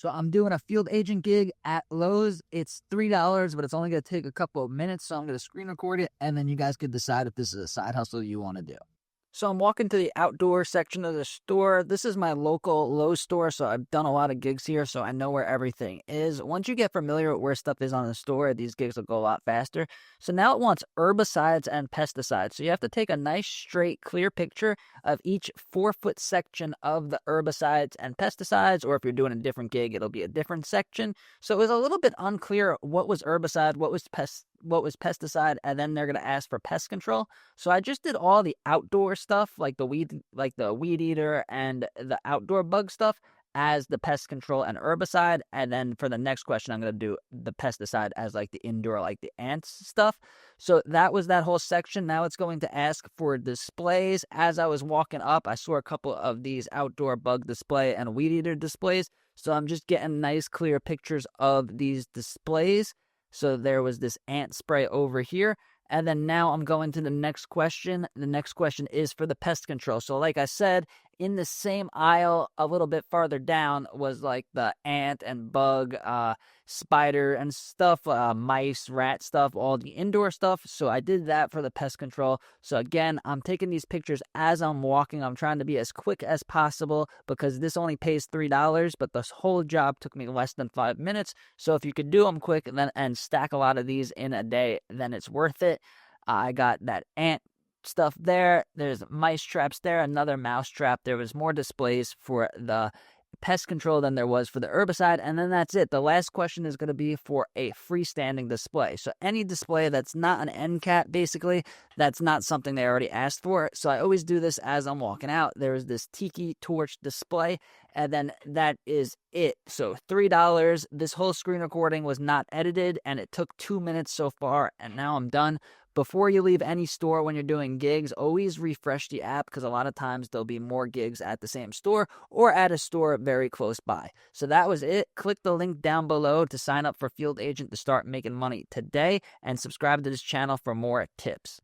So I'm doing a field agent gig at Lowe's. It's $3, but it's only going to take a couple of minutes. So I'm going to screen record it, and then you guys can decide if this is a side hustle you want to do. So I'm walking to the outdoor section of the store. This is my local Lowe's store, so I've done a lot of gigs here, so I know where everything is. Once you get familiar with where stuff is on the store, these gigs will go a lot faster. So now it wants herbicides and pesticides. So you have to take a nice, straight, clear picture of each 4-foot section of the herbicides and pesticides, or if you're doing a different gig, it'll be a different section. So it was a little bit unclear what was herbicide, what was pesticide, and then they're going to ask for pest control. So I just did all the outdoor stuff, like the weed eater and the outdoor bug stuff, as the pest control and herbicide. And then for the next question, I'm going to do the pesticide as like the indoor, like the ants stuff. So that was that whole section. Now it's going to ask for displays. As I was walking up, I saw a couple of these outdoor bug display and weed eater displays. So I'm just getting nice, clear pictures of these displays. So there was this ant spray over here. And then now I'm going to the next question. The next question is for the pest control. So like I said, in the same aisle a little bit farther down was like the ant and bug, spider and stuff, mice, rat stuff, all the indoor stuff. So I did that for the pest control. So again, I'm taking these pictures as I'm walking. I'm trying to be as quick as possible because this only pays $3, but this whole job took me less than 5 minutes. So if you could do them quick and stack a lot of these in a day, then it's worth it. I got that ant stuff there. There's mice traps there, another mouse trap. There was more displays for the pest control than there was for the herbicide, and then that's it. The last question is going to be for a freestanding display. So any display that's not an end cap, basically, that's not something they already asked for. So I always do this as I'm walking out. There is this tiki torch display, and then that is it. So $3. This whole screen recording was not edited, and it took 2 minutes so far, and now I'm done. Before you leave any store when you're doing gigs, always refresh the app because a lot of times there'll be more gigs at the same store or at a store very close by. So that was it. Click the link down below to sign up for Field Agent to start making money today and subscribe to this channel for more tips.